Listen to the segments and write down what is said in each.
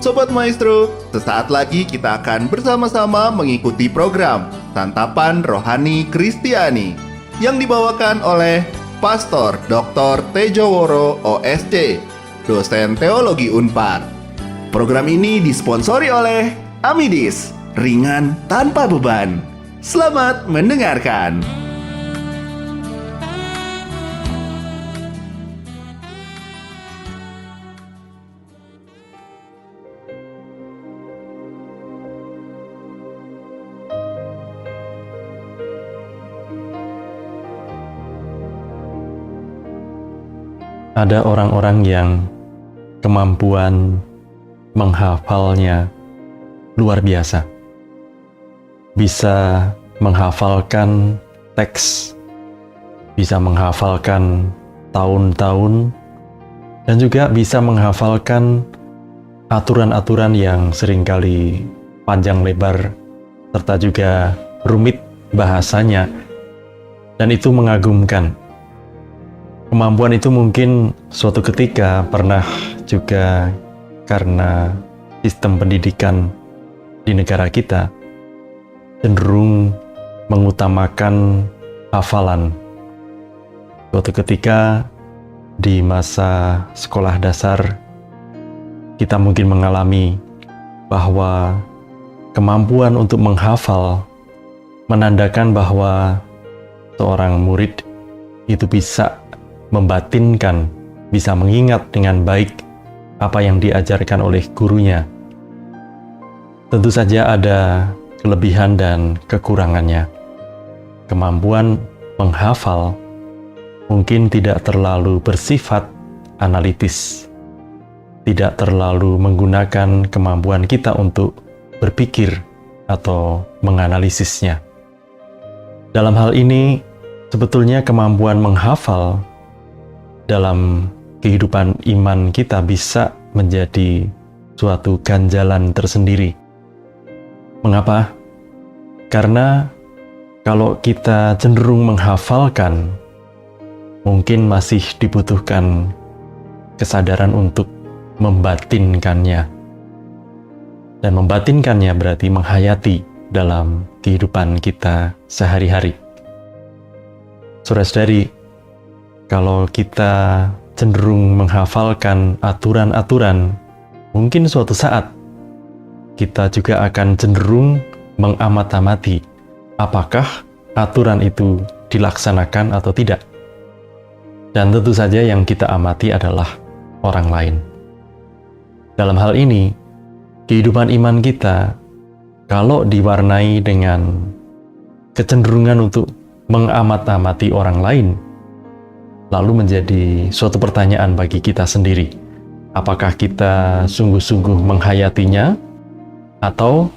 Sobat Maestro, sesaat lagi kita akan bersama-sama mengikuti program Santapan Rohani Kristiani yang dibawakan oleh Pastor Dr. Tejo Woro OSC, dosen teologi Unpar. Program ini disponsori oleh Amidis, ringan tanpa beban. Selamat mendengarkan. Ada orang-orang yang kemampuan menghafalnya luar biasa. Bisa menghafalkan teks, bisa menghafalkan tahun-tahun, dan juga bisa menghafalkan aturan-aturan yang seringkali panjang lebar, serta juga rumit bahasanya, dan itu mengagumkan. Kemampuan itu mungkin suatu ketika pernah juga karena sistem pendidikan di negara kita cenderung mengutamakan hafalan. Suatu ketika di masa sekolah dasar kita mungkin mengalami bahwa kemampuan untuk menghafal menandakan bahwa seorang murid itu bisa membatinkan, bisa mengingat dengan baik apa yang diajarkan oleh gurunya. Tentu saja ada kelebihan dan kekurangannya. Kemampuan menghafal mungkin tidak terlalu bersifat analitis, tidak terlalu menggunakan kemampuan kita untuk berpikir atau menganalisisnya. Dalam hal ini, sebetulnya kemampuan menghafal dalam kehidupan iman kita bisa menjadi suatu ganjalan tersendiri. Mengapa? Karena kalau kita cenderung menghafalkan, mungkin masih dibutuhkan kesadaran untuk membatinkannya. Dan membatinkannya berarti menghayati dalam kehidupan kita sehari-hari. Saudara-saudari, kalau kita cenderung menghafalkan aturan-aturan, mungkin suatu saat kita juga akan cenderung mengamat-amati apakah aturan itu dilaksanakan atau tidak. Dan tentu saja yang kita amati adalah orang lain. Dalam hal ini, kehidupan iman kita kalau diwarnai dengan kecenderungan untuk mengamat-amati orang lain, lalu menjadi suatu pertanyaan bagi kita sendiri. Apakah kita sungguh-sungguh menghayatinya, atau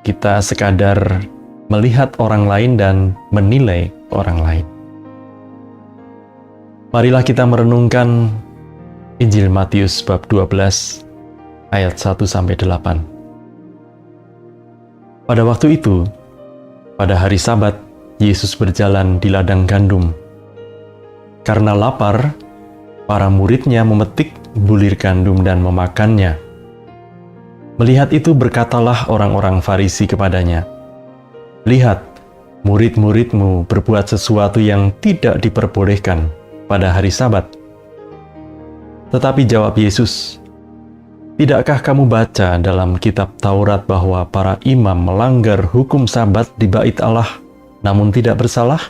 kita sekadar melihat orang lain dan menilai orang lain? Marilah kita merenungkan Injil Matius bab 12 ayat 1-8. Pada waktu itu, pada hari Sabat, Yesus berjalan di ladang gandum. Karena lapar, para muridnya memetik bulir gandum dan memakannya. Melihat itu berkatalah orang-orang Farisi kepadanya, "Lihat, murid-muridmu berbuat sesuatu yang tidak diperbolehkan pada hari Sabat." Tetapi jawab Yesus, "Tidakkah kamu baca dalam kitab Taurat bahwa para imam melanggar hukum Sabat di bait Allah, namun tidak bersalah?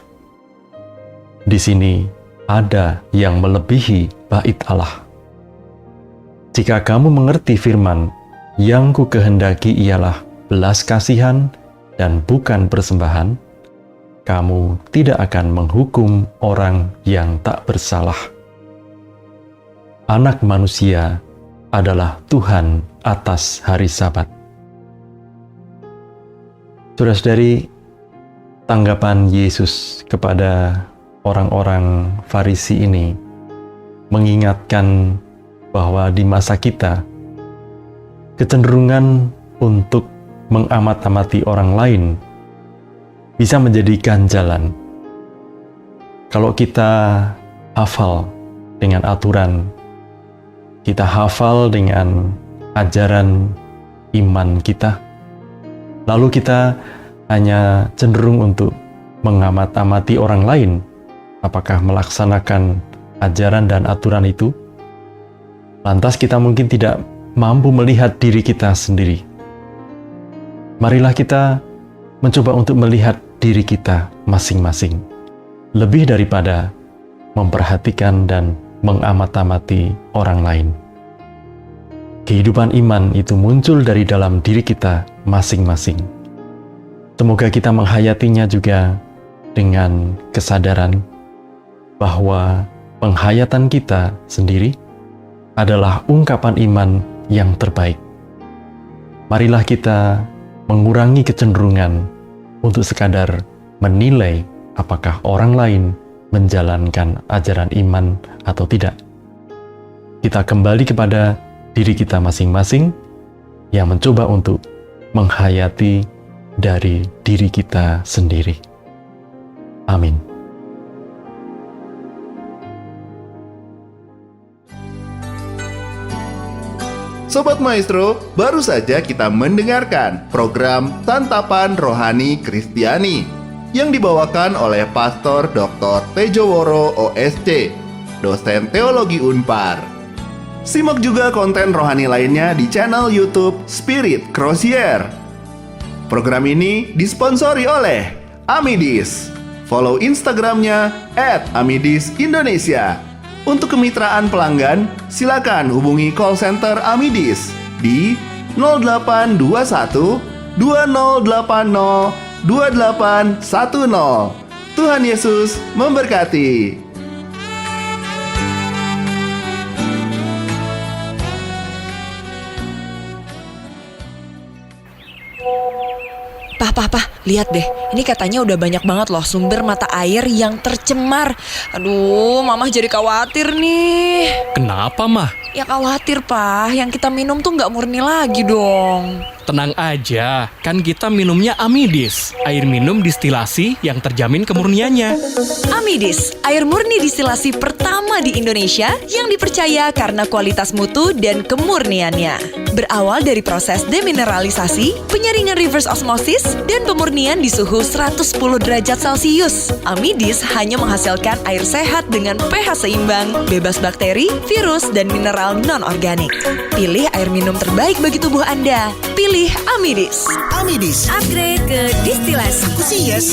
Di sini ada yang melebihi bait Allah. Jika kamu mengerti firman, yang ku kehendaki ialah belas kasihan dan bukan persembahan, kamu tidak akan menghukum orang yang tak bersalah. Anak manusia adalah Tuhan atas hari Sabat." Saudara-saudari, tanggapan Yesus kepada orang-orang Farisi ini mengingatkan bahwa di masa kita, kecenderungan untuk mengamat-amati orang lain bisa menjadi ganjalan. Kalau kita hafal dengan aturan, kita hafal dengan ajaran iman kita. Lalu kita hanya cenderung untuk mengamat-amati orang lain, apakah melaksanakan ajaran dan aturan itu. Lantas kita mungkin tidak mampu melihat diri kita sendiri. Marilah kita mencoba untuk melihat diri kita masing-masing, lebih daripada memperhatikan dan mengamat-amati orang lain. Kehidupan iman itu muncul dari dalam diri kita masing-masing. Semoga kita menghayatinya juga dengan kesadaran bahwa penghayatan kita sendiri adalah ungkapan iman yang terbaik. Marilah kita mengurangi kecenderungan untuk sekadar menilai apakah orang lain menjalankan ajaran iman atau tidak. Kita kembali kepada diri kita masing-masing yang mencoba untuk menghayati dari diri kita sendiri. Amin. Sobat Maestro, baru saja kita mendengarkan program Santapan Rohani Kristiani yang dibawakan oleh Pastor Dr. Tejo Woro OSC, dosen teologi Unpar. Simak juga konten rohani lainnya di channel YouTube Spirit Crozier. Program ini disponsori oleh Amidis. Follow Instagramnya @AmidisIndonesia. Untuk kemitraan pelanggan, silakan hubungi call center Amidis di 0821 2080 2810. Tuhan Yesus memberkati. Pah, lihat deh. Ini katanya udah banyak banget loh sumber mata air yang tercemar. Aduh, Mama jadi khawatir nih. Kenapa, Mah? Ya khawatir, Pak. Yang kita minum tuh nggak murni lagi dong. Tenang aja, kan kita minumnya Amidis, air minum distilasi yang terjamin kemurniannya. Amidis, air murni distilasi pertama di Indonesia yang dipercaya karena kualitas mutu dan kemurniannya. Berawal dari proses demineralisasi, penyaringan reverse osmosis, dan pemurnian di suhu 110 derajat Celcius. Amidis hanya menghasilkan air sehat dengan pH seimbang, bebas bakteri, virus, dan mineral non-organik. Pilih air minum terbaik bagi tubuh Anda. Pilih Amidis. Amidis. Upgrade ke distilasi. Aku sih yes.